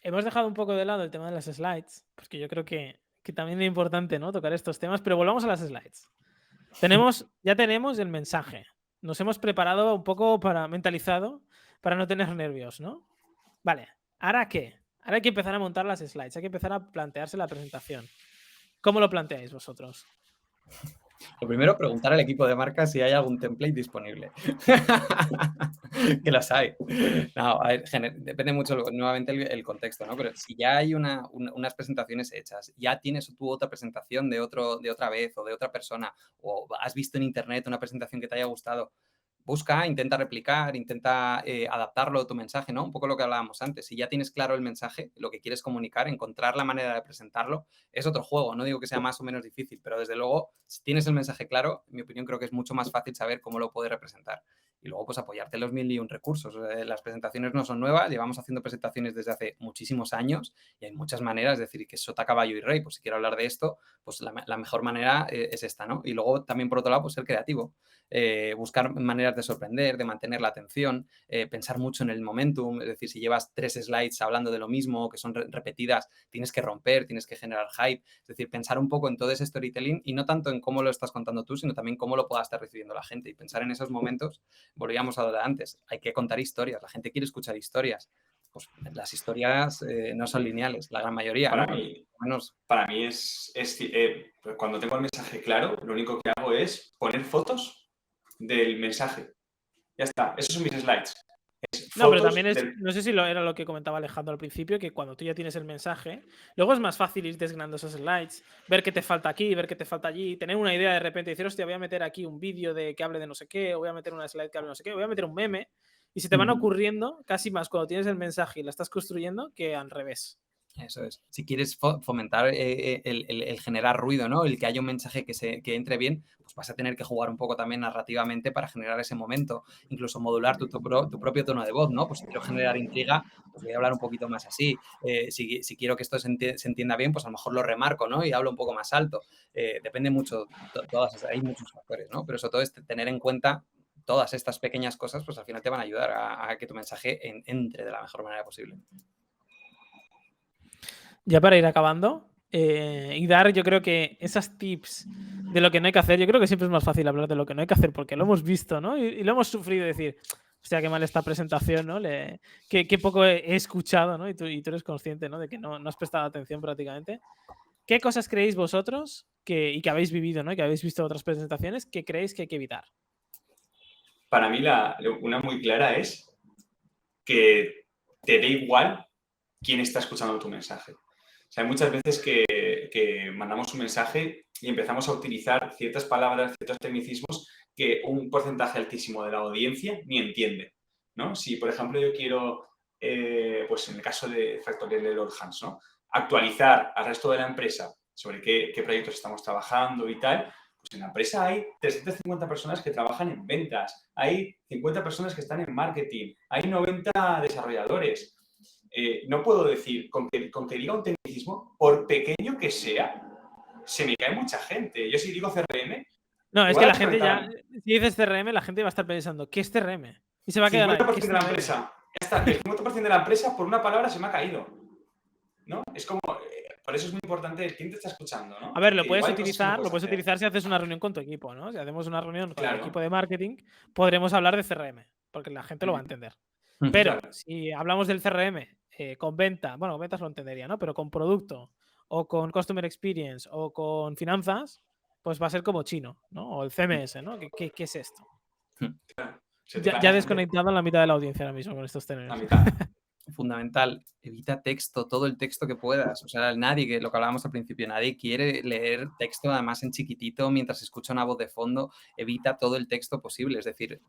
Hemos dejado un poco de lado el tema de las slides, porque yo creo que también es importante, ¿no? Tocar estos temas, pero volvamos a las slides. Ya tenemos el mensaje. Nos hemos preparado un poco mentalizado para no tener nervios, ¿no? Vale, ¿ahora qué? Ahora hay que empezar a montar las slides, hay que empezar a plantearse la presentación. ¿Cómo lo planteáis vosotros? Lo primero, preguntar al equipo de marca si hay algún template disponible. Que los hay. No, a ver, depende mucho nuevamente el contexto, ¿no? Pero si ya hay unas presentaciones hechas, ya tienes tu otra presentación de otra vez o de otra persona, o has visto en internet una presentación que te haya gustado, busca, intenta replicar, intenta adaptarlo a tu mensaje, ¿no? Un poco lo que hablábamos antes. Si ya tienes claro el mensaje, lo que quieres comunicar, encontrar la manera de presentarlo, es otro juego. No digo que sea más o menos difícil, pero desde luego, si tienes el mensaje claro, en mi opinión creo que es mucho más fácil saber cómo lo puedes representar. Y luego, pues apoyarte en los 1001 recursos. Las presentaciones no son nuevas, llevamos haciendo presentaciones desde hace muchísimos años y hay muchas maneras, es decir, que sota, caballo y rey. Pues si quiero hablar de esto, pues la mejor manera es esta, ¿no? Y luego también, por otro lado, pues ser creativo. Buscar maneras de sorprender, de mantener la atención, pensar mucho en el momentum, es decir, si llevas 3 slides hablando de lo mismo, que son repetidas, tienes que romper, tienes que generar hype, es decir, pensar un poco en todo ese storytelling y no tanto en cómo lo estás contando tú, sino también cómo lo pueda estar recibiendo la gente y pensar en esos momentos. Volvíamos a lo de antes, hay que contar historias, la gente quiere escuchar historias. Pues las historias no son lineales, la gran mayoría, Para ¿no? mí, Menos, para mí cuando tengo el mensaje claro, lo único que hago es poner fotos del mensaje. Ya está, esos son mis slides. No, pero Fotos también es, del... no sé si era lo que comentaba Alejandro al principio, que cuando tú ya tienes el mensaje, luego es más fácil ir desgranando esos slides, ver qué te falta aquí, ver qué te falta allí, tener una idea de repente y decir, hostia, voy a meter aquí un vídeo de que hable de no sé qué, o voy a meter una slide que hable de no sé qué, voy a meter un meme, y se te van ocurriendo casi más cuando tienes el mensaje y la estás construyendo que al revés. eso es. Si quieres fomentar el generar ruido, ¿no? El que haya un mensaje que entre bien, pues vas a tener que jugar un poco también narrativamente para generar ese momento. Incluso modular tu propio tono de voz, ¿no? Pues si quiero generar intriga, pues voy a hablar un poquito más así. Si quiero que esto se entienda bien, pues a lo mejor lo remarco, ¿no? Y hablo un poco más alto. Depende mucho, hay muchos factores, ¿no? Pero sobre todo es tener en cuenta todas estas pequeñas cosas, pues al final te van a ayudar a que tu mensaje entre de la mejor manera posible. Ya para ir acabando, y dar, yo creo que esas tips de lo que no hay que hacer, yo creo que siempre es más fácil hablar de lo que no hay que hacer porque lo hemos visto, ¿no? Y lo hemos sufrido y decir, hostia, qué mal esta presentación, ¿no? Qué poco he escuchado, ¿no? Y tú eres consciente, ¿no? De que no has prestado atención prácticamente. ¿Qué cosas creéis vosotros y que habéis vivido, ¿no? Y que habéis visto otras presentaciones que creéis que hay que evitar? Para mí una muy clara es que te dé igual quién está escuchando tu mensaje. O sea, hay muchas veces que mandamos un mensaje y empezamos a utilizar ciertas palabras, ciertos tecnicismos que un porcentaje altísimo de la audiencia ni entiende, ¿no? Si, por ejemplo, yo quiero, pues en el caso de Factorial de Lord Hans, ¿no? Actualizar al resto de la empresa sobre qué proyectos estamos trabajando y tal, pues en la empresa hay 350 personas que trabajan en ventas, hay 50 personas que están en marketing, hay 90 desarrolladores. No puedo decir, con que diga un tecnicismo, por pequeño que sea, se me cae mucha gente. Yo si digo CRM... No, es que la gente ya, si dices CRM, la gente va a estar pensando, ¿qué es CRM? Y se va a quedar ahí. 50% de la empresa, ya está, el 50% de la empresa por una palabra se me ha caído, ¿no? Es como, por eso es muy importante quién te está escuchando, ¿no? A ver, lo Que puedes igual hay cosas que no puedes hacer. utilizar si haces una reunión con tu equipo, ¿no? Si hacemos una reunión con el Claro. equipo de marketing, podremos hablar de CRM, porque la gente lo va a entender. Pero Claro. si hablamos del CRM con venta, bueno, con ventas lo entendería, ¿no? Pero con producto, o con Customer Experience, o con finanzas, pues va a ser como chino, ¿no? O el CMS, ¿no? ¿Qué es esto? Claro. Se te cae Ya la gente. desconectado en la mitad de la audiencia ahora mismo con estos La términos. mitad. Fundamental, evita texto, todo el texto que puedas. O sea, nadie, que lo que hablábamos al principio, nadie quiere leer texto además en chiquitito mientras escucha una voz de fondo. Evita todo el texto posible. Es decir,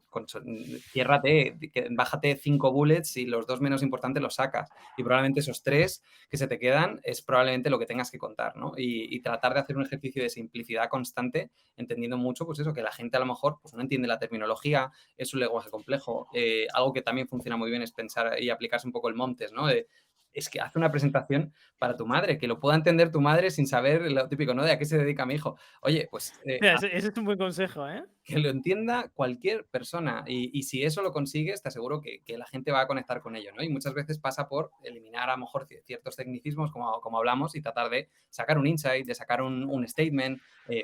ciérrate, bájate 5 bullets y los 2 menos importantes los sacas. Y probablemente esos 3 que se te quedan es probablemente lo que tengas que contar, ¿no? Y tratar de hacer un ejercicio de simplicidad constante, entendiendo mucho, pues eso, que la gente a lo mejor pues, no entiende la terminología, es un lenguaje complejo. Algo que también funciona muy bien es pensar y aplicarse un poco el Montes, ¿no? Es que hace una presentación para tu madre, que lo pueda entender tu madre sin saber lo típico, ¿no? De a qué se dedica mi hijo. Oye, pues Mira, ese es un buen consejo, ¿eh? que lo entienda cualquier persona y si eso lo consigues, te aseguro que la gente va a conectar con ello, ¿no? Y muchas veces pasa por eliminar a lo mejor ciertos tecnicismos, como hablamos, y tratar de sacar un insight, de sacar un statement,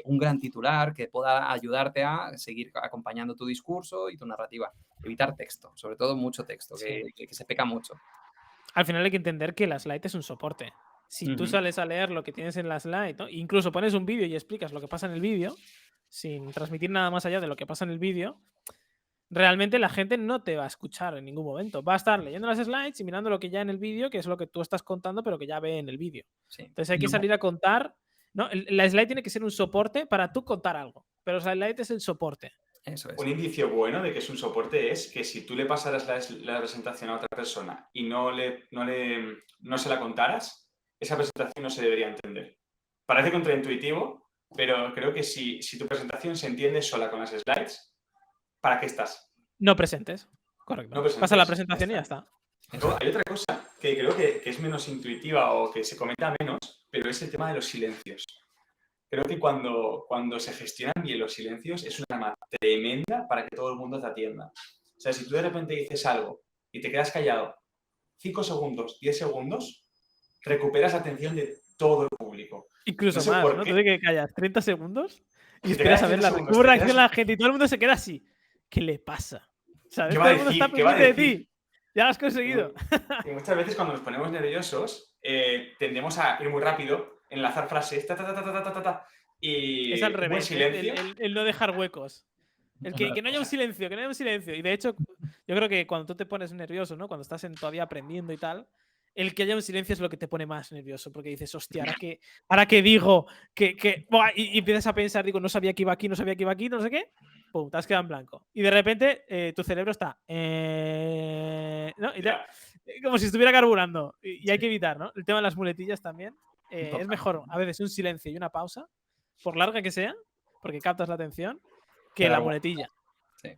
un gran titular que pueda ayudarte a seguir acompañando tu discurso y tu narrativa. Evitar texto, sobre todo mucho texto, Sí. que se peca mucho. Al final hay que entender que la slide es un soporte. Si tú sales a leer lo que tienes en la slide, ¿no? Incluso pones un vídeo y explicas lo que pasa en el vídeo, sin transmitir nada más allá de lo que pasa en el vídeo, realmente la gente no te va a escuchar en ningún momento. Va a estar leyendo las slides y mirando lo que ya en el vídeo, que es lo que tú estás contando, pero que ya ve en el vídeo. Sí. Entonces hay que salir a contar, ¿no? La slide tiene que ser un soporte para tú contar algo, pero la slide es el soporte. Eso es. Un indicio bueno de que es un soporte es que si tú le pasaras la presentación a otra persona y no se la contaras, esa presentación no se debería entender. Parece contraintuitivo, pero creo que si tu presentación se entiende sola con las slides, ¿para qué estás? No presentes. Correcto. No presentes, Pasa la presentación y ya está. Luego, hay otra cosa que creo que es menos intuitiva o que se comenta menos, pero es el tema de los silencios. Creo que cuando se gestionan bien los silencios es una arma tremenda para que todo el mundo te atienda. O sea, si tú de repente dices algo y te quedas callado 5 segundos, 10 segundos, recuperas la atención de todo el público. Incluso No sé más, por ¿no? qué. Tú de que callas 30 segundos y Te esperas quedas a ver 30 segundos, cómo te reacciona la quedas... gente y todo el mundo se queda así. ¿Qué le pasa? ¿Sabes? ¿Qué va Todo a el mundo está decir? ¿Qué va a pendiente de decir? ti. Ya lo has Y, conseguido. y muchas veces cuando nos ponemos nerviosos tendemos a ir muy rápido, enlazar frases, ta, ta, ta, ta, ta, ta, ta, ta, Es al y un buen revés, ¿eh? silencio. El no dejar huecos. Que no haya un silencio, que no haya un silencio. Y de hecho, yo creo que cuando tú te pones nervioso, ¿no? Cuando estás todavía aprendiendo y tal, el que haya un silencio es lo que te pone más nervioso. Porque dices, hostia, ahora que digo, buah, y empiezas a pensar, digo, no sabía que iba aquí, no sabía que iba aquí, no sé qué. Pum, te has quedado en blanco. Y de repente tu cerebro está. ¿No? Ya. Como si estuviera carburando. Y hay que evitar, ¿no? El tema de las muletillas también. Es Total. mejor a veces un silencio y una pausa, por larga que sea, porque captas la atención, que Te da la algo. muletilla. Sí.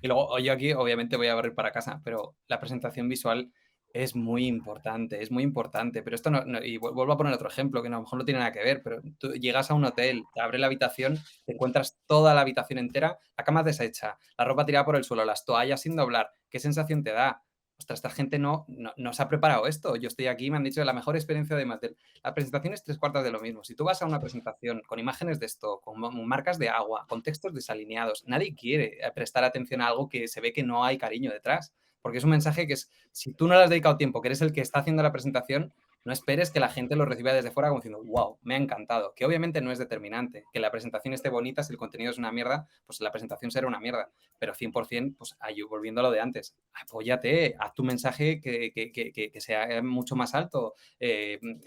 Y luego yo aquí obviamente voy a barrer para casa, pero la presentación visual es muy importante. Pero esto y vuelvo a poner otro ejemplo que a lo mejor no tiene nada que ver, pero tú llegas a un hotel, te abre la habitación, te encuentras toda la habitación entera, la cama deshecha, la ropa tirada por el suelo, las toallas sin doblar. ¿Qué sensación te da? Ostras, esta gente no se ha preparado esto. Yo estoy aquí y me han dicho que la mejor experiencia de Mattel. La presentación es 3/4 de lo mismo. Si tú vas a una presentación con imágenes de stock, con marcas de agua, con textos desalineados, nadie quiere prestar atención a algo que se ve que no hay cariño detrás. Porque es un mensaje que si tú no le has dedicado tiempo, que eres el que está haciendo la presentación, no esperes que la gente lo reciba desde fuera como diciendo, wow, me ha encantado. Que obviamente no es determinante. Que la presentación esté bonita, si el contenido es una mierda, pues la presentación será una mierda. Pero 100%, pues volviendo a lo de antes, apóyate, haz tu mensaje que sea mucho más alto,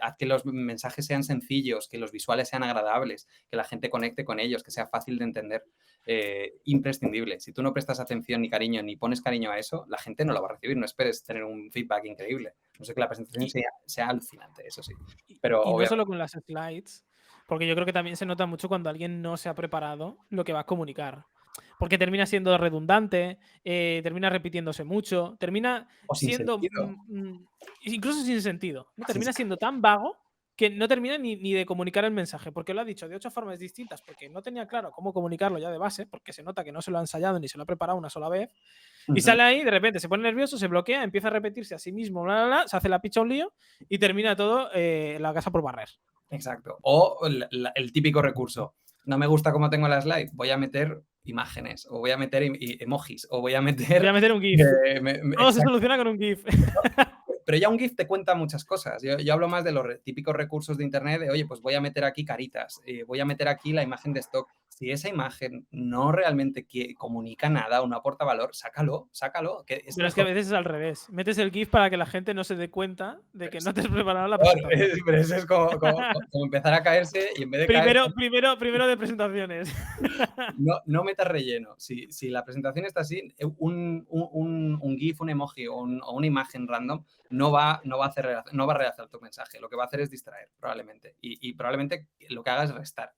haz que los mensajes sean sencillos, que los visuales sean agradables, que la gente conecte con ellos, que sea fácil de entender. Imprescindible. Si tú no prestas atención ni cariño, ni pones cariño a eso, la gente no lo va a recibir. No esperes tener un feedback increíble. No sé que la presentación sea alucinante, eso sí. Pero Y no obviamente, solo con las slides, porque yo creo que también se nota mucho cuando alguien no se ha preparado lo que va a comunicar. Porque termina siendo redundante, termina repitiéndose mucho, termina o sin siendo sentido. incluso sin sentido. ¿No? Sin Termina sentido. siendo tan vago que no termina ni de comunicar el mensaje, porque lo ha dicho de 8 formas distintas, porque no tenía claro cómo comunicarlo ya de base, porque se nota que no se lo ha ensayado ni se lo ha preparado una sola vez. Y sale ahí, de repente se pone nervioso, se bloquea, empieza a repetirse a sí mismo, bla, bla, bla, se hace la picha un lío y termina todo la casa por barrer. Exacto. O el típico recurso. No me gusta cómo tengo la slide, voy a meter imágenes, o voy a meter emojis, o voy a meter... Voy a meter un GIF. Todo se exacto. soluciona con un GIF. Pero ya un GIF te cuenta muchas cosas. Yo hablo más de los típicos recursos de internet de, oye, pues voy a meter aquí caritas, voy a meter aquí la imagen de stock. Si esa imagen no realmente comunica nada o no aporta valor, sácalo. Pero es que a veces es al revés. Metes el GIF para que la gente no se dé cuenta de que no te has preparado la Pero presentación. eso es como empezar a caerse y en vez de caer... Primero de presentaciones. No metas relleno. Si la presentación está así, un GIF, un emoji o una imagen random no va a realzar tu mensaje. Lo que va a hacer es distraer, probablemente. Y probablemente lo que haga es restar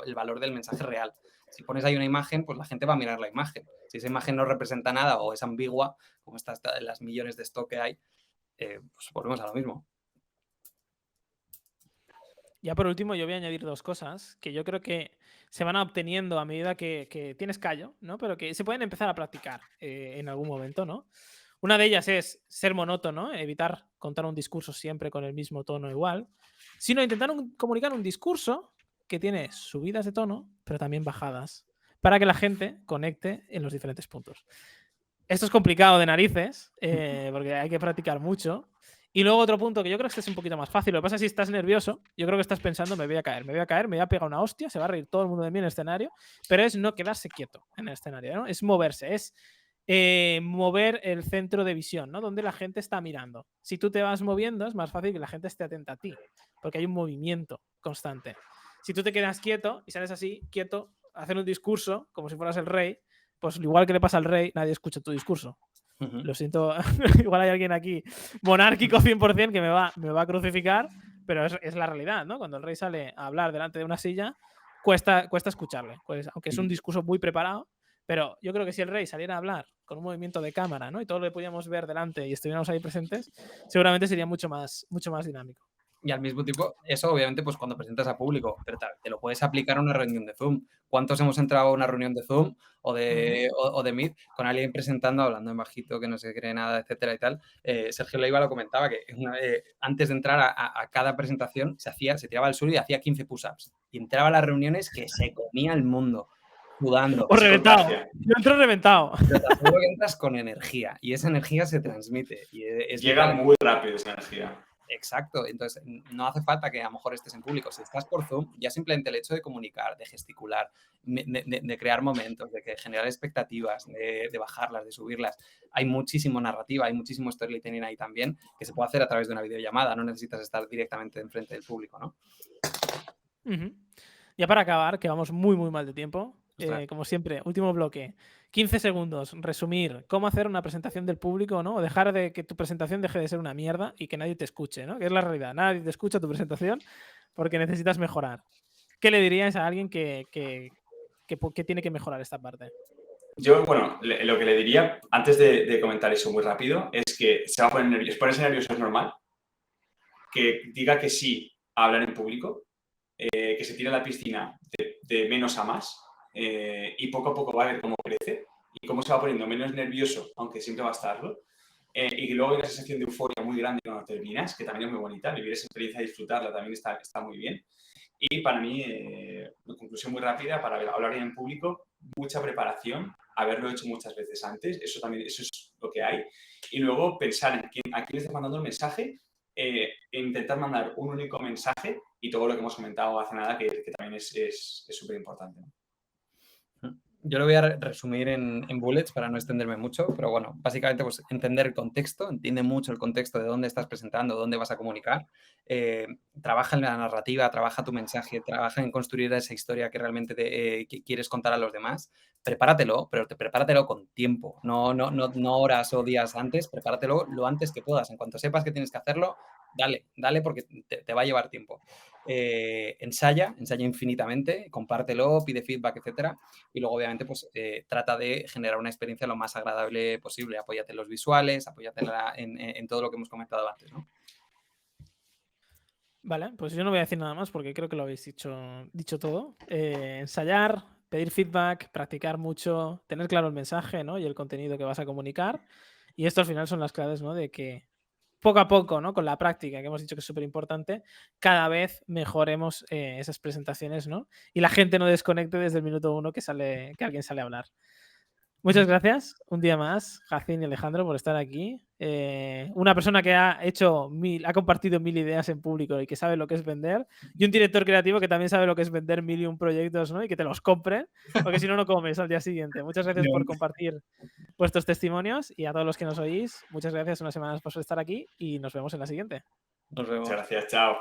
el valor del mensaje real. Si pones ahí una imagen, pues la gente va a mirar la imagen. Si esa imagen no representa nada o es ambigua, como las millones de stock que hay, pues volvemos a lo mismo. Ya por último, yo voy a añadir 2 cosas que yo creo que se van obteniendo a medida que tienes callo, ¿no? Pero que se pueden empezar a practicar en algún momento, ¿no? Una de ellas es ser monótono, evitar contar un discurso siempre con el mismo tono igual, sino intentar comunicar un discurso que tiene subidas de tono, pero también bajadas, para que la gente conecte en los diferentes puntos. Esto es complicado de narices, porque hay que practicar mucho. Y luego otro punto que yo creo que es un poquito más fácil. Lo que pasa es que si estás nervioso, yo creo que estás pensando, me voy a caer, me voy a pegar una hostia, se va a reír todo el mundo de mí en el escenario, pero es no quedarse quieto en el escenario, ¿no? Es moverse, es mover el centro de visión, ¿no? Donde la gente está mirando. Si tú te vas moviendo, es más fácil que la gente esté atenta a ti, porque hay un movimiento constante. Si tú te quedas quieto y sales así, quieto, a hacer un discurso, como si fueras el rey, pues igual que le pasa al rey, nadie escucha tu discurso. Lo siento, igual hay alguien aquí monárquico 100% que me va a crucificar, pero es la realidad, ¿no? Cuando el rey sale a hablar delante de una silla, cuesta escucharle, pues, aunque es un discurso muy preparado, pero yo creo que si el rey saliera a hablar con un movimiento de cámara, ¿no? Y todo lo que podíamos ver delante y estuviéramos ahí presentes, seguramente sería mucho más dinámico. Y al mismo tiempo, eso obviamente pues cuando presentas a público, pero te lo puedes aplicar a una reunión de Zoom. ¿Cuántos hemos entrado a una reunión de Zoom o de Meet con alguien presentando, hablando en bajito, que no se cree nada, etcétera y tal? Sergio Leiva lo comentaba, que antes de entrar a cada presentación se tiraba al suelo y hacía 15 push-ups. Y entraba a las reuniones que se comía el mundo, sudando. O reventado. Yo entro reventado. Pero te aseguro que entras con energía y esa energía se transmite. Y llega muy rápido esa energía. Exacto, entonces no hace falta que a lo mejor estés en público. Si estás por Zoom, ya simplemente el hecho de comunicar, de gesticular, de crear momentos, de generar expectativas, de bajarlas, de subirlas. Hay muchísimo narrativa, hay muchísimo storytelling ahí también que se puede hacer a través de una videollamada. No necesitas estar directamente enfrente del público, ¿no? Ya para acabar, que vamos muy, muy mal de tiempo. Como siempre, último bloque. 15 segundos, resumir cómo hacer una presentación del público, ¿no? O dejar de que tu presentación deje de ser una mierda y que nadie te escuche, ¿no? Que es la realidad. Nadie te escucha tu presentación porque necesitas mejorar. ¿Qué le dirías a alguien que tiene que mejorar esta parte? Yo, bueno, lo que le diría, antes de comentar eso muy rápido, es que se va a poner nervioso. Ponerse nervioso es normal. Que diga que sí a hablar en público, que se tire a la piscina de menos a más, y poco a poco va a ver cómo crece y cómo se va poniendo menos nervioso, aunque siempre va a estarlo, y que luego hay una sensación de euforia muy grande cuando terminas, que también es muy bonita, vivir esa experiencia y disfrutarla también está muy bien. Y para mí, una conclusión muy rápida, para hablar en público, mucha preparación, haberlo hecho muchas veces antes, eso es lo que hay, y luego pensar en a quién le estás mandando el mensaje, intentar mandar un único mensaje y todo lo que hemos comentado hace nada, que también es súper importante, ¿no? Yo lo voy a resumir en bullets para no extenderme mucho, pero bueno, básicamente pues entender el contexto, entiende mucho el contexto de dónde estás presentando, dónde vas a comunicar, trabaja en la narrativa, trabaja tu mensaje, trabaja en construir esa historia que realmente quieres contar a los demás. Prepáratelo, pero prepáratelo con tiempo, no horas o días antes, prepáratelo lo antes que puedas. En cuanto sepas que tienes que hacerlo, dale porque te va a llevar tiempo. Ensaya infinitamente, compártelo, pide feedback, etcétera, y luego obviamente pues trata de generar una experiencia lo más agradable posible. Apóyate en los visuales, apóyate en todo lo que hemos comentado antes, ¿no? Vale, pues yo no voy a decir nada más porque creo que lo habéis dicho todo. Ensayar, pedir feedback, practicar mucho, tener claro el mensaje, ¿no? Y el contenido que vas a comunicar. Y esto al final son las claves, ¿no? De que poco a poco, ¿no? Con la práctica, que hemos dicho que es súper importante, cada vez mejoremos esas presentaciones, ¿no? Y la gente no desconecte desde el minuto 1 que alguien sale a hablar. Muchas gracias un día más, Jacín y Alejandro, por estar aquí. Una persona que ha compartido 1000 ideas en público y que sabe lo que es vender, y un director creativo que también sabe lo que es vender 1001 proyectos, ¿no? Y que te los compren, porque si no, no comes al día siguiente. Muchas gracias por compartir vuestros testimonios, y a todos los que nos oís, muchas gracias una semana más por estar aquí y nos vemos en la siguiente. Nos vemos. Muchas gracias, chao.